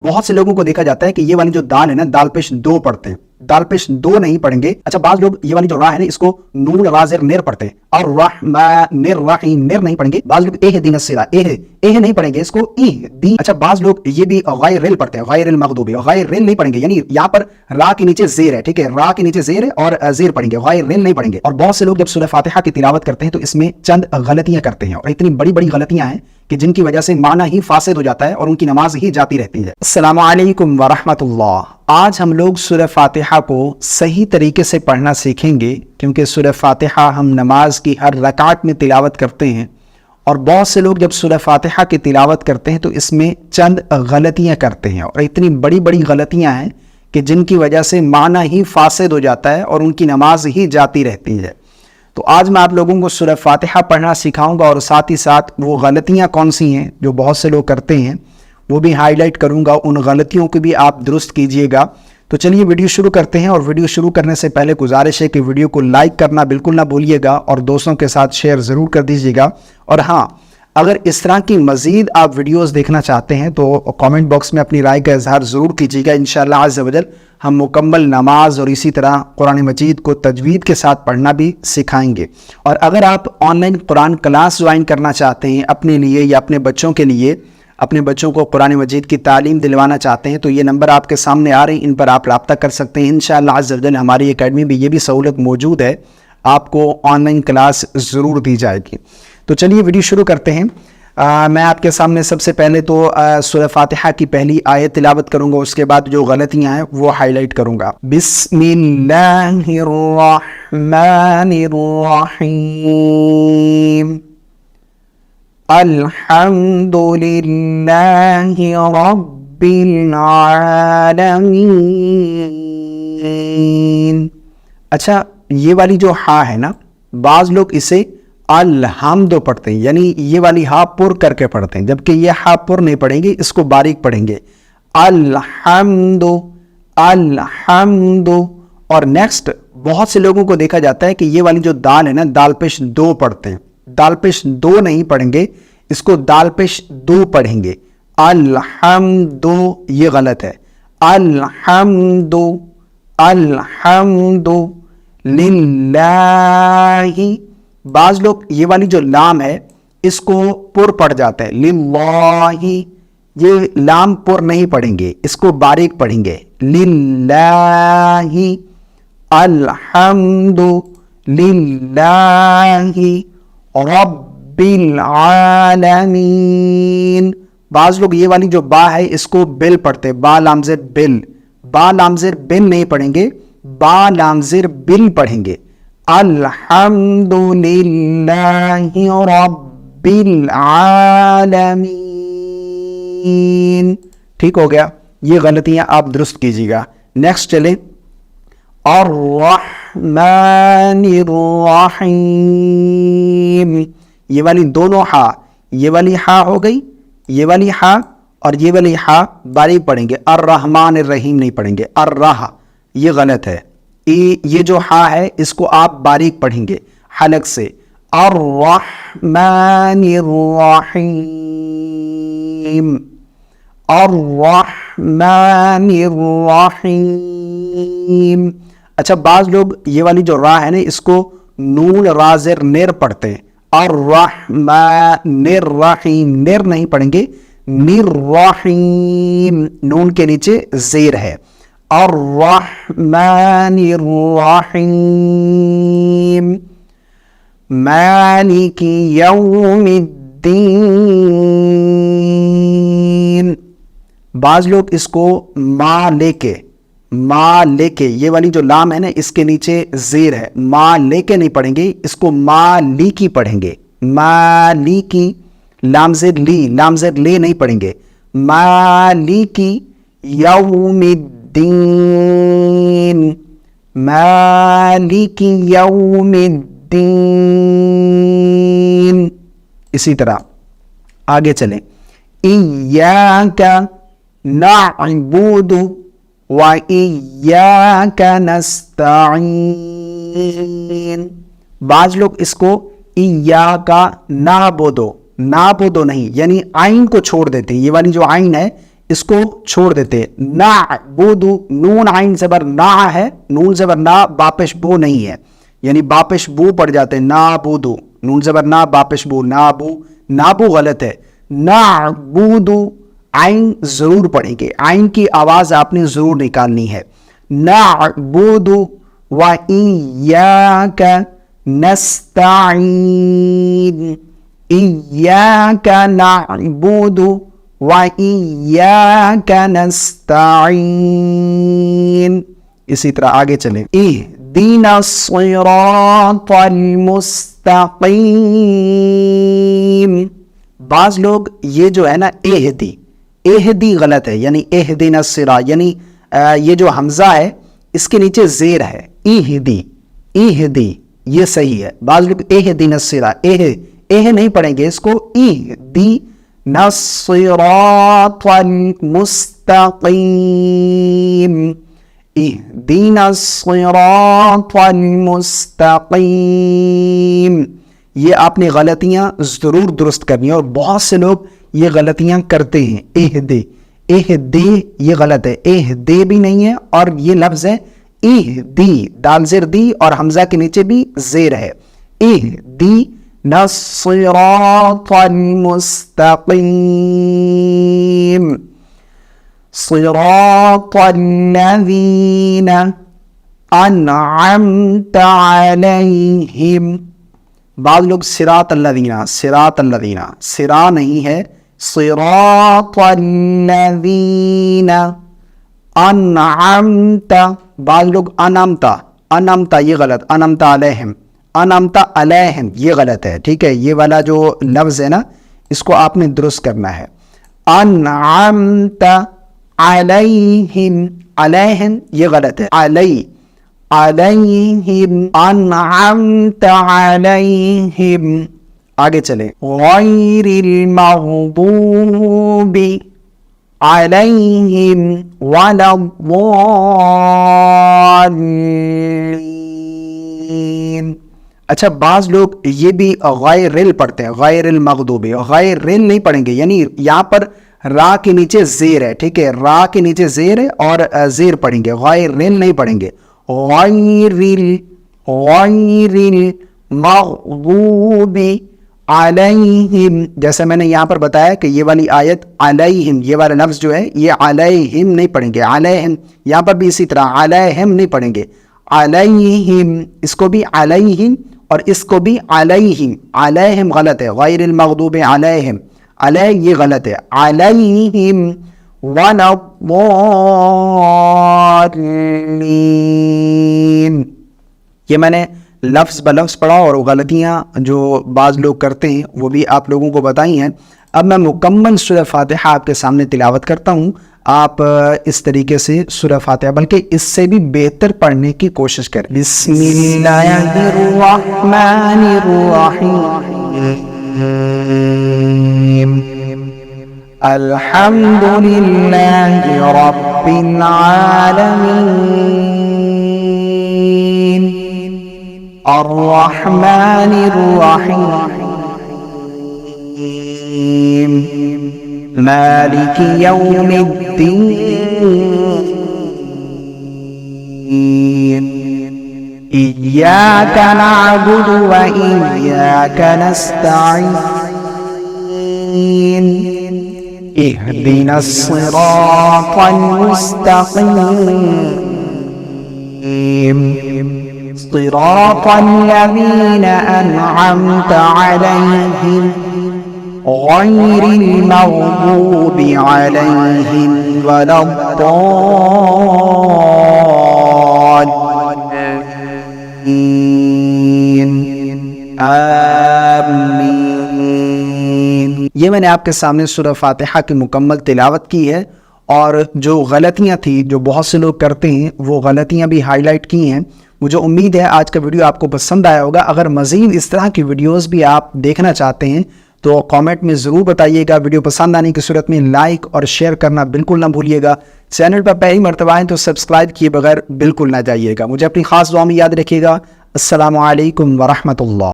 بہت سے لوگوں کو دیکھا جاتا ہے کہ یہ والی جو دال ہے نا، دال پیش دو پڑھتے ہیں، دال پیش دو نہیں پڑھیں گے۔ اچھا بعض لوگ یہ والی جو راہ ہے نا، اس کو نون رازر نیر پڑھتے ہیں، اور نیر راحیم نیر نہیں پڑھیں گے۔ بعض لوگ اے دین السرا اے نہیں پڑھیں گے، اس کو ای دی۔ اچھا بعض لوگ یہ بھی غیر ریل پڑھتے ہیں، غیر المغضوب، غیر ریل نہیں پڑھیں گے، یعنی یہاں پر را کے نیچے زیر ہے، ٹھیک ہے، را کے نیچے زیر ہے اور زیر پڑھیں گے، غیر ریل نہیں پڑھیں گے۔ اور بہت سے لوگ جب سورہ فاتحہ کی تلاوت کرتے ہیں تو اس میں چند غلطیاں کرتے ہیں، اور اتنی بڑی بڑی غلطیاں ہیں کہ جن کی وجہ سے معنی ہی فاسد ہو جاتا ہے اور ان کی نماز ہی جاتی رہتی ہے۔ السلام علیکم ورحمۃ اللہ۔ آج ہم لوگ سورہ فاتحہ کو صحیح طریقے سے پڑھنا سیکھیں گے، کیونکہ سورہ فاتحہ ہم نماز کی ہر رکعت میں تلاوت کرتے ہیں، اور بہت سے لوگ جب سورہ فاتحہ کی تلاوت کرتے ہیں تو اس میں چند غلطیاں کرتے ہیں، اور اتنی بڑی بڑی غلطیاں ہیں کہ جن کی وجہ سے معنی ہی فاسد ہو جاتا ہے اور ان کی نماز ہی جاتی رہتی ہے۔ تو آج میں آپ لوگوں کو سورہ فاتحہ پڑھنا سکھاؤں گا، اور ساتھ ہی ساتھ وہ غلطیاں کون سی ہیں جو بہت سے لوگ کرتے ہیں وہ بھی ہائی لائٹ کروں گا، ان غلطیوں کو بھی آپ درست کیجئے گا۔ تو چلیے ویڈیو شروع کرتے ہیں، اور ویڈیو شروع کرنے سے پہلے گزارش ہے کہ ویڈیو کو لائک کرنا بالکل نہ بھولیے گا، اور دوستوں کے ساتھ شیئر ضرور کر دیجیے گا۔ اور ہاں، اگر اس طرح کی مزید آپ ویڈیوز دیکھنا چاہتے ہیں تو کامنٹ باکس میں اپنی رائے کا اظہار ضرور کیجیے گا۔ انشاءاللہ عز و جل ہم مکمل نماز اور اسی طرح قرآن مجید کو تجوید کے ساتھ پڑھنا بھی سکھائیں گے۔ اور اگر آپ on line Quran class join کرنا چاہتے ہیں اپنے لیے یا اپنے بچوں کے لیے، اپنے بچوں کو قرآن مجید کی تعلیم دلوانا چاہتے ہیں، تو یہ نمبر آپ کے سامنے آ رہے ہیں، ان پر آپ رابطہ کر سکتے ہیں۔ انشاءاللہ عز و جل ہماری اکیڈمی میں یہ بھی سہولت موجود ہے، آپ کو آن لائن کلاس ضرور دی جائے گی۔ تو چلیے ویڈیو شروع کرتے ہیں۔ میں آپ کے سامنے سب سے پہلے تو سورہ فاتحہ کی پہلی آیت تلاوت کروں گا، اس کے بعد جو غلطیاں ہیں وہ ہائی لائٹ کروں گا۔ بسم اللہ الرحمن الرحیم، الحمد للہ رب العالمین۔ اچھا یہ والی جو ہا ہے نا، بعض لوگ اسے الحمد پڑھتے ہیں، یعنی یہ والی ہا پر کر کے پڑھتے ہیں، جبکہ یہ ہا پر نہیں پڑھیں گے، اس کو باریک پڑھیں گے، الحمد الحمد۔ اور نیکسٹ بہت سے لوگوں کو دیکھا جاتا ہے کہ یہ والی جو دال ہے نا، دال پیش دو پڑھتے ہیں، دال پیش دو نہیں پڑھیں گے، اس کو دال پیش دو پڑھیں گے، الحمد، یہ غلط ہے، الحمد الحمد للہ۔ بعض لوگ یہ والی جو لام ہے اس کو پر پڑھ جاتے ہیں، للہ، یہ لام پر نہیں پڑھیں گے، اس کو باریک پڑھیں گے، للہ، الحمد للہ رب العالمین۔ بعض لوگ یہ والی جو با ہے اس کو بل پڑھتے، با لامزر بل، با لامزر بل نہیں پڑھیں گے، با لامزر بل پڑھیں گے، الحمد للہ رب العالمین۔ ٹھیک ہو گیا، یہ غلطیاں آپ درست کیجیے گا۔ نیکسٹ چلیں، الرحمن الرحیم، یہ والی دونوں ہا، یہ والی ہا ہو گئی، یہ والی ہا اور یہ والی ہا باریک پڑھیں گے، الرحمن الرحیم نہیں پڑھیں گے، الرح، یہ غلط ہے، یہ جو ہا ہے اس کو آپ باریک پڑھیں گے حلق سے، الرحمن الرحیم، الرحمن الرحیم۔ اچھا بعض لوگ یہ والی جو را ہے نا اس کو نون رازر نیر پڑھتے ہیں، الرحمن الرحیم، نیر نہیں پڑھیں گے، الرحیم، نون کے نیچے زیر ہے، الرحمن الرحیم، مالک یوم الدین۔ بعض لوگ اس کو ما لے کے یہ والی جو لام ہے نا اس کے نیچے زیر ہے، ما لے کے نہیں پڑھیں گے، اس کو مالکی پڑھیں گے، مالکی، لامزر لی، لامزر لے نہیں پڑھیں گے، مالکی یوم الدین، مالک یوم الدین۔ اسی طرح آگے چلیں، ایاک نعبد و ایاک نستعین۔ بعض لوگ اس کو ایاک نعبد نہیں، یعنی آئین کو چھوڑ دیتے ہیں، یہ والی جو آئین ہے اس کو چھوڑ دیتے. نعبدو نون عین زبر نا ہے, نون زبر نا باپش بو نہیں ہے, یعنی باپش بو پڑ جاتے ہیں. نعبدو نون زبر نا باپش بو, نابو غلط ہے. نعبدو عین ضرور پڑھیں گے, عین کی آواز آپ نے ضرور نکالنی ہے. نعبدو و ایاک نستعین, ایاک نعبد و ایاک نستعین. اسی طرح آگے چلیں. اہدنا الصراط المستقیم. بعض لوگ یہ جو ہے نا اہدی غلط ہے, یعنی اہدنا الصراط, یعنی یہ جو حمزہ ہے اس کے نیچے زیر ہے. اہدی یہ صحیح ہے. بعض لوگ اہدنا الصراط نہیں پڑھیں گے اس کو. اہدنا الصراط المستقیم, اہدنا الصراط المستقیم. یہ آپ نے غلطیاں ضرور درست کرنی ہیں, اور بہت سے لوگ یہ غلطیاں کرتے ہیں. اہدے یہ غلط ہے, اہدے بھی نہیں ہے, اور یہ لفظ ہے اہدی, دال زیر دی اور حمزہ کے نیچے بھی زیر ہے. اہدنا الصراط المستقیم صراط الذین انعمت علیہم. بعض لوگ صراط الذین سرا نہیں ہے, صراط الذین انعمت. بعض لوگ انعمت یہ غلط, انعمت علیہم یہ غلط ہے. ٹھیک ہے, یہ والا جو لفظ ہے نا اس کو آپ نے درست کرنا ہے. انعمت علیہم یہ غلط ہے. علیہم انعمت علیہم. آگے چلیں. غیر المغضوب علیہم ولا الضالین. اچھا, بعض لوگ یہ بھی غیر پڑھتے ہیں, غیر المغضوب. غیر نہیں پڑھیں گے, یعنی یہاں پر را کے نیچے زیر ہے. ٹھیک ہے, را کے نیچے زیر ہے اور زیر پڑھیں گے, غیر نہیں پڑھیں گے. غیر المغضوب علیہم, جیسے میں نے یہاں پر بتایا کہ یہ والی آیت علیہم, یہ والا لفظ جو ہے یہ علیہم نہیں پڑھیں گے, علیہم. یہاں پر بھی اسی طرح علیہم نہیں پڑھیں گے, علیہم. اس کو بھی علیہم اور اس کو بھی علیہم غلط ہے. غیر المغضوب علیہم, یہ غلط ہے. علیہم ولا الضالین. یہ میں نے لفظ بلفظ پڑھا اور غلطیاں جو بعض لوگ کرتے ہیں وہ بھی آپ لوگوں کو بتائی ہیں. اب میں مکمل سورہ فاتحہ آپ کے سامنے تلاوت کرتا ہوں. آپ اس طریقے سے سورہ فاتحہ بلکہ اس سے بھی بہتر پڑھنے کی کوشش کریں. بسم اللہ الرحمن الرحیم. الحمد للہ رب العالمین الرحمن الرحیم مالک یوم الدین ایاک نعبد و ایاک نستعین اهدنا الصراط المستقيم صراط الذين أنعمت عليهم غير المغضوب عليهم ولا الضالين آمين. یہ میں نے آپ کے سامنے سورہ فاتحہ کی مکمل تلاوت کی ہے, اور جو غلطیاں تھی جو بہت سے لوگ کرتے ہیں وہ غلطیاں بھی ہائی لائٹ کی ہیں. مجھے امید ہے آج کا ویڈیو آپ کو پسند آیا ہوگا. اگر مزید اس طرح کی ویڈیوز بھی آپ دیکھنا چاہتے ہیں تو کامنٹ میں ضرور بتائیے گا. ویڈیو پسند آنے کی صورت میں لائک اور شیئر کرنا بالکل نہ بھولیے گا. چینل پر پہلی مرتبہ آئیں تو سبسکرائب کیے بغیر بالکل نہ جائیے گا. مجھے اپنی خاص دعا میں یاد رکھیے گا. السلام علیکم ورحمۃ اللہ.